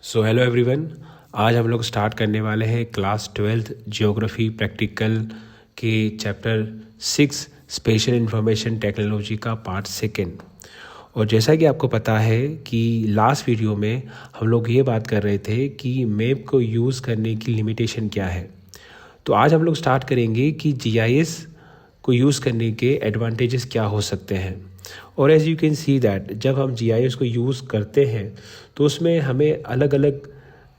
So hello everyone. आज हम लोग स्टार्ट करने वाले हैं क्लास 12th जियोग्राफी प्रैक्टिकल के चैप्टर 6 स्पेशल इंफॉर्मेशन टेक्नोलॉजी का पार्ट सेकेंड। और जैसा कि आपको पता है कि लास्ट वीडियो में हम लोग ये बात कर रहे थे कि मैप को यूज़ करने की लिमिटेशन क्या है। तो आज हम लोग स्टार्ट करेंगे कि जीआईएस को यूज़ करने के एडवांटेजेस क्या हो सकते हैं। और as you can see that जब हम जीआईएस को यूज़ करते हैं तो उसमें हमें अलग अलग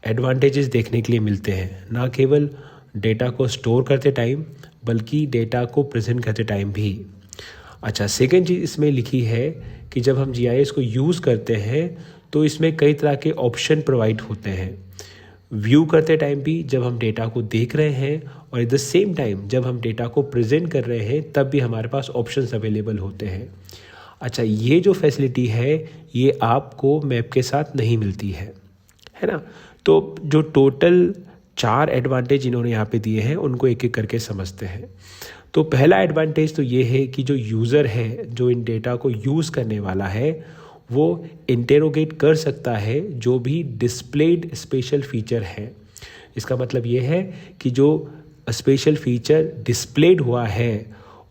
एडवांटेजेस देखने के लिए मिलते हैं, ना केवल डेटा को स्टोर करते टाइम बल्कि डेटा को प्रेजेंट करते टाइम भी। अच्छा, सेकेंड चीज़ इसमें लिखी है कि जब हम जीआईएस को यूज़ करते हैं तो इसमें कई तरह के ऑप्शन प्रोवाइड होते हैं। व्यू करते टाइम भी जब हम डेटा को देख रहे हैं और एट द सेम टाइम जब हम डेटा को प्रेजेंट कर रहे हैं तब भी हमारे पास ऑप्शंस अवेलेबल होते हैं। अच्छा, ये जो फैसिलिटी है ये आपको मैप के साथ नहीं मिलती है ना। तो जो टोटल 4 एडवांटेज इन्होंने यहाँ पे दिए हैं उनको एक एक करके समझते हैं। तो पहला एडवांटेज तो ये है कि जो यूज़र है, जो इन डेटा को यूज़ करने वाला है, वो इंटेरोगेट कर सकता है जो भी डिस्प्लेड स्पेशल फीचर है। इसका मतलब ये है कि जो स्पेशल फीचर डिस्प्लेड हुआ है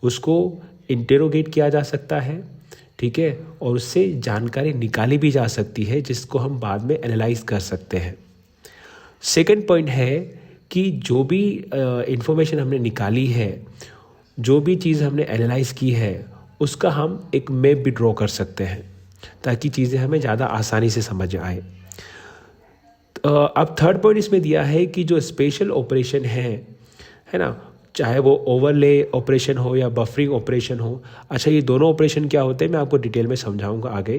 उसको इंटेरोगेट किया जा सकता है, ठीक है, और उससे जानकारी निकाली भी जा सकती है जिसको हम बाद में एनालाइज कर सकते हैं। सेकंड पॉइंट है कि जो भी इंफॉर्मेशन हमने निकाली है, जो भी चीज़ हमने एनालाइज की है, उसका हम एक मैप भी ड्रॉ कर सकते हैं ताकि चीज़ें हमें ज़्यादा आसानी से समझ आए। अब थर्ड पॉइंट इसमें दिया है कि जो स्पेशल ऑपरेशन है ना, चाहे वो ओवरले ऑपरेशन हो या बफरिंग ऑपरेशन हो। अच्छा, ये दोनों ऑपरेशन क्या होते हैं मैं आपको डिटेल में समझाऊंगा आगे।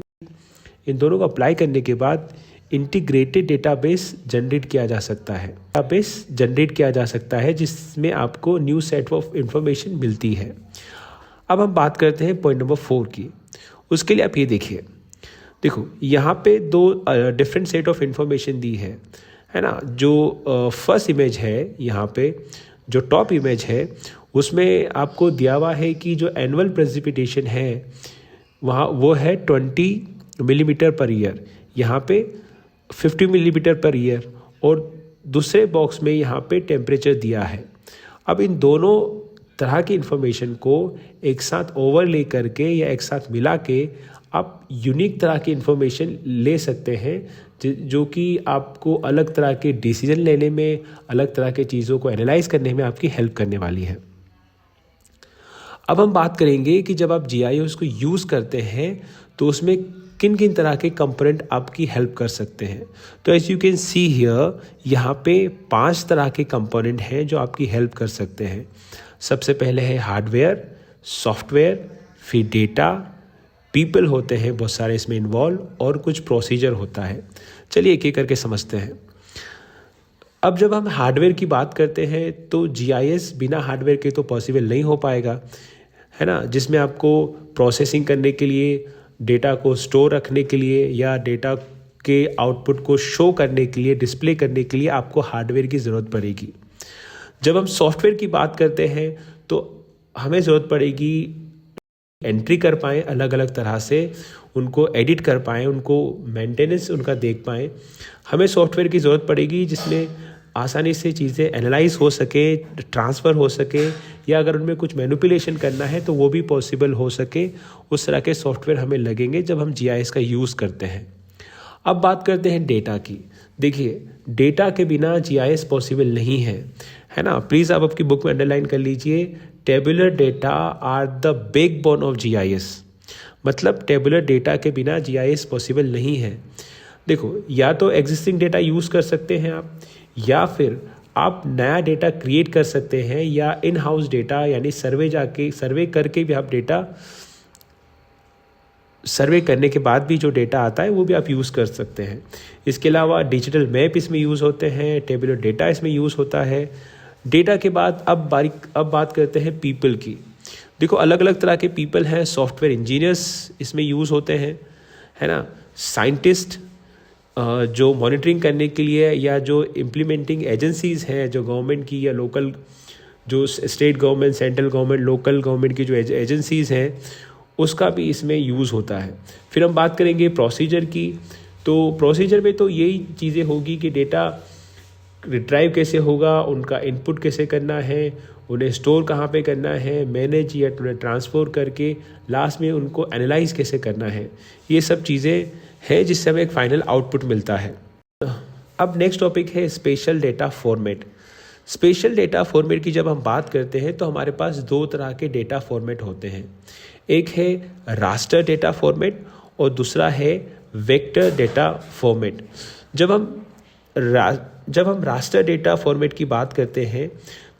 इन दोनों को अप्लाई करने के बाद इंटीग्रेटेड डेटाबेस जनरेट किया जा सकता है। डेटाबेस जनरेट किया जा सकता है जिसमें आपको न्यू सेट ऑफ इंफॉर्मेशन मिलती है। अब हम बात करते हैं पॉइंट नंबर 4 की। उसके लिए आप ये देखो यहाँ पे 2 डिफरेंट सेट ऑफ इंफॉर्मेशन दी है ना। जो फर्स्ट इमेज है यहाँ पे, जो टॉप इमेज है उसमें आपको दिया हुआ है कि जो एनुअल प्रेसिपिटेशन है वहाँ वो है 20 मिलीमीटर पर ईयर, यहाँ पे 50 मिलीमीटर पर ईयर, और दूसरे बॉक्स में यहाँ पे टेम्परेचर दिया है। अब इन दोनों तरह की इन्फॉर्मेशन को एक साथ ओवरले करके या एक साथ मिला के आप यूनिक तरह की इन्फॉर्मेशन ले सकते हैं जो कि आपको अलग तरह के डिसीजन लेने में, अलग तरह के चीज़ों को एनालाइज करने में आपकी हेल्प करने वाली है। अब हम बात करेंगे कि जब आप जीआईएस को यूज़ करते हैं तो उसमें किन किन तरह के कंपोनेंट आपकी हेल्प कर सकते हैं। तो as you can see here, यहाँ पे 5 तरह के कंपोनेंट हैं जो आपकी हेल्प कर सकते हैं। सबसे पहले है हार्डवेयर, सॉफ्टवेयर, फिर डेटा, पीपल होते हैं बहुत सारे इसमें इन्वॉल्व, और कुछ प्रोसीजर होता है। चलिए एक एक करके समझते हैं। अब जब हम हार्डवेयर की बात करते हैं तो जीआईएस बिना हार्डवेयर के तो पॉसिबल नहीं हो पाएगा, है ना। जिसमें आपको प्रोसेसिंग करने के लिए, डेटा को स्टोर रखने के लिए या डेटा के आउटपुट को शो करने के लिए, डिस्प्ले करने के लिए आपको हार्डवेयर की ज़रूरत पड़ेगी। जब हम सॉफ्टवेयर की बात करते हैं तो हमें ज़रूरत पड़ेगी एंट्री कर पाएँ अलग अलग तरह से, उनको एडिट कर पाएँ, उनको मेंटेनेंस उनका देख पाएँ। हमें सॉफ्टवेयर की ज़रूरत पड़ेगी जिसमें आसानी से चीज़ें एनालाइज हो सके, ट्रांसफ़र हो सके, या अगर उनमें कुछ मैनिपुलेशन करना है तो वो भी पॉसिबल हो सके। उस तरह के सॉफ्टवेयर हमें लगेंगे जब हम जीआईएस का यूज़ करते हैं। अब बात करते हैं डेटा की। देखिए, डेटा के बिना जीआईएस पॉसिबल नहीं है ना। प्लीज़ आप आपकी बुक में अंडरलाइन कर लीजिए, tabular data are the backbone of GIS. मतलब टेबुलर डेटा के बिना जीआईएस पॉसिबल नहीं है। देखो, या तो एग्जिस्टिंग डेटा यूज़ कर सकते हैं आप, या फिर आप नया डेटा क्रिएट कर सकते हैं, या इन हाउस डेटा यानी सर्वे करके भी आप डेटा, सर्वे करने के बाद भी जो डेटा आता है वो भी आप यूज़ कर सकते हैं। इसके अलावा डिजिटल मैप इसमें यूज़ होते हैं, टेबुलर डेटा इसमें यूज़ होता है। डेटा के बाद अब बात करते हैं पीपल की। देखो, अलग अलग तरह के पीपल हैं। सॉफ्टवेयर इंजीनियर्स इसमें यूज़ होते हैं, है ना। साइंटिस्ट जो मॉनिटरिंग करने के लिए, या जो इम्प्लीमेंटिंग एजेंसीज़ हैं जो गवर्नमेंट की या लोकल, जो state government, central government, local government की जो एजेंसीज़ हैं उसका भी इसमें यूज़ होता है। फिर हम बात करेंगे प्रोसीजर की। तो प्रोसीजर में तो यही चीज़ें होगी कि डेटा रिट्राइव कैसे होगा, उनका इनपुट कैसे करना है, उन्हें स्टोर कहाँ पे करना है, मैनेज या उन्हें ट्रांसफर करके लास्ट में उनको एनालाइज कैसे करना है, ये सब चीज़ें हैं जिससे हमें एक फाइनल आउटपुट मिलता है। अब नेक्स्ट टॉपिक है special data format. Special data format की जब हम बात करते हैं तो हमारे पास दो तरह के डेटा फॉर्मेट होते हैं। एक है रास्टर डेटा फॉर्मेट और दूसरा है वेक्टर डेटा फॉर्मेट। जब हम रास्टर डेटा फॉर्मेट की बात करते हैं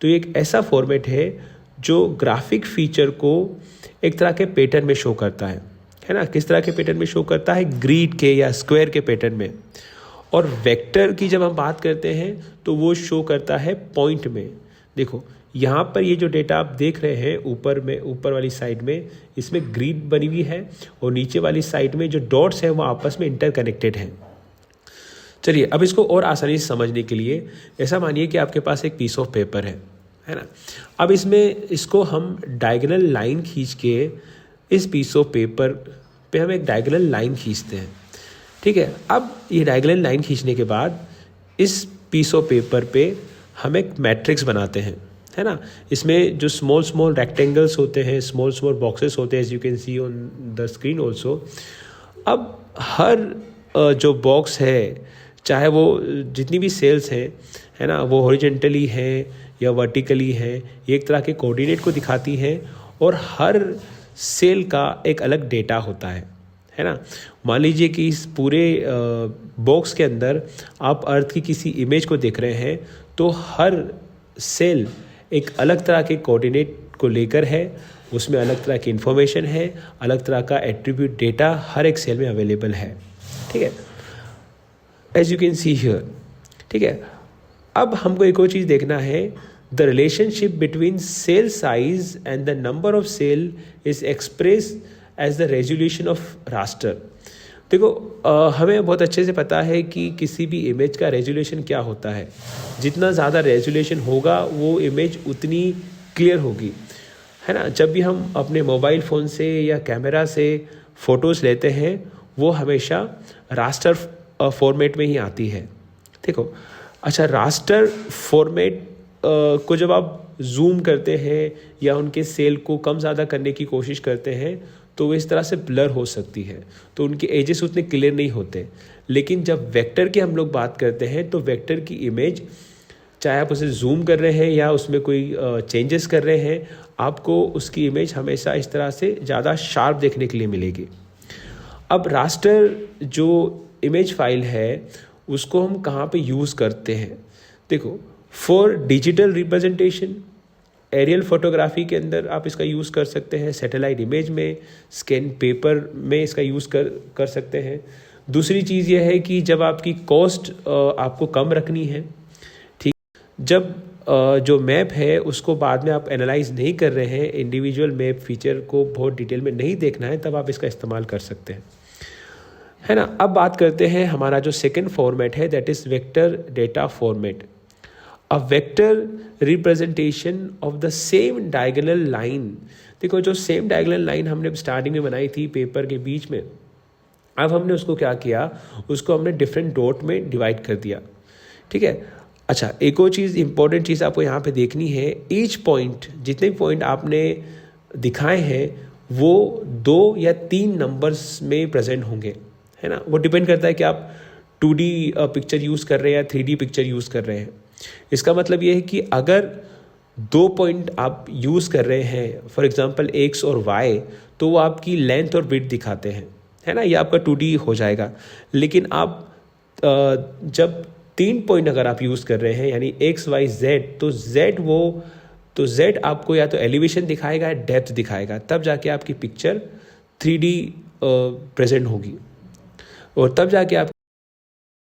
तो एक ऐसा फॉर्मेट है जो ग्राफिक फीचर को एक तरह के पैटर्न में शो करता है ना। किस तरह के पैटर्न में शो करता है? ग्रिड के या स्क्वायर के पैटर्न में। और वेक्टर की जब हम बात करते हैं तो वो शो करता है पॉइंट में। देखो यहाँ पर ये जो डेटा आप देख रहे हैं ऊपर वाली साइड में इसमें ग्रिड बनी हुई है और नीचे वाली साइड में जो डॉट्स हैं वो आपस में इंटरकनेक्टेड हैं। चलिए अब इसको और आसानी से समझने के लिए ऐसा मानिए कि आपके पास एक पीस ऑफ पेपर है ना। अब इसको हम डायगोनल लाइन खींच के इस पीस ऑफ पेपर पे हम एक डायगोनल लाइन खींचते हैं, ठीक है। अब ये डायगोनल लाइन खींचने के बाद इस पीस ऑफ पेपर पे हम एक मैट्रिक्स बनाते हैं, है ना। इसमें जो स्मॉल रेक्टेंगल्स होते हैं, स्मॉल बॉक्सेस होते हैं, as you can see on the screen also. अब हर जो बॉक्स है, चाहे वो जितनी भी सेल्स हैं, है ना, वो हॉरिजॉन्टली हैं या वर्टिकली हैं, ये एक तरह के कोऑर्डिनेट को दिखाती हैं और हर सेल का एक अलग डेटा होता है ना। मान लीजिए कि इस पूरे बॉक्स के अंदर आप अर्थ की किसी इमेज को देख रहे हैं तो हर सेल एक अलग तरह के कोऑर्डिनेट को लेकर है, उसमें अलग तरह की इन्फॉर्मेशन है, अलग तरह का एट्रीब्यूट डेटा हर एक सेल में अवेलेबल है, ठीक है, as you can see here, ठीक है। अब हमको एक और चीज़ देखना है, the relationship between cell size and the number of cell is express as the resolution of raster. देखो हमें बहुत अच्छे से पता है कि किसी भी इमेज का रेजोल्यूशन क्या होता है। जितना ज़्यादा रेजोल्यूशन होगा वो इमेज उतनी क्लियर होगी, है ना। जब भी हम अपने मोबाइल फ़ोन से या कैमरा से फ़ोटोज़ लेते हैं वो हमेशा रास्टर फॉर्मेट में ही आती है। देखो अच्छा, रास्टर फॉर्मेट को जब आप जूम करते हैं या उनके सेल को कम ज़्यादा करने की कोशिश करते हैं तो वो इस तरह से ब्लर हो सकती है, तो उनके एजेस उतने क्लियर नहीं होते। लेकिन जब वेक्टर की हम लोग बात करते हैं तो वेक्टर की इमेज, चाहे आप उसे जूम कर रहे हैं या उसमें कोई चेंजेस कर रहे हैं, आपको उसकी इमेज हमेशा इस तरह से ज़्यादा शार्प देखने के लिए मिलेगी। अब रास्टर जो इमेज फाइल है उसको हम कहाँ पे यूज़ करते हैं? देखो, for digital representation, aerial photography के अंदर आप इसका यूज़ कर सकते हैं, सैटेलाइट इमेज में, स्कैन पेपर में इसका यूज़ कर सकते हैं। दूसरी चीज़ यह है कि जब आपकी कॉस्ट आपको कम रखनी है, ठीक, जब जो मैप है उसको बाद में आप एनालाइज नहीं कर रहे हैं, इंडिविजुअल मैप फीचर को बहुत डिटेल में नहीं देखना है, तब आप इसका इस्तेमाल कर सकते हैं, है ना। अब बात करते हैं हमारा जो सेकेंड फॉर्मेट है, that is vector data format. A vector representation of the same diagonal line. देखो जो सेम डायगोनल लाइन हमने स्टार्टिंग में बनाई थी पेपर के बीच में, अब हमने उसको क्या किया, उसको हमने डिफरेंट डॉट में डिवाइड कर दिया, ठीक है। अच्छा, एक और चीज़, इंपॉर्टेंट चीज़ आपको यहाँ पे देखनी है, ईच पॉइंट, जितने पॉइंट आपने दिखाए हैं वो 2 या 3 नंबर्स में प्रेजेंट होंगे, है ना। वो डिपेंड करता है कि आप 2D पिक्चर यूज़ कर रहे हैं या 3D पिक्चर यूज़ कर रहे हैं। इसका मतलब ये है कि अगर 2 पॉइंट आप यूज़ कर रहे हैं, फॉर एग्जांपल एक्स और वाई, तो वो आपकी लेंथ और विड्थ दिखाते हैं, है ना, ये आपका 2D हो जाएगा। लेकिन आप जब 3 पॉइंट अगर आप यूज़ कर रहे हैं, यानी एक्स वाई जेड, तो जेड आपको या तो एलिवेशन दिखाएगा या डेप्थ दिखाएगा, तब जाके आपकी पिक्चर 3D प्रेजेंट होगी और तब जाके आप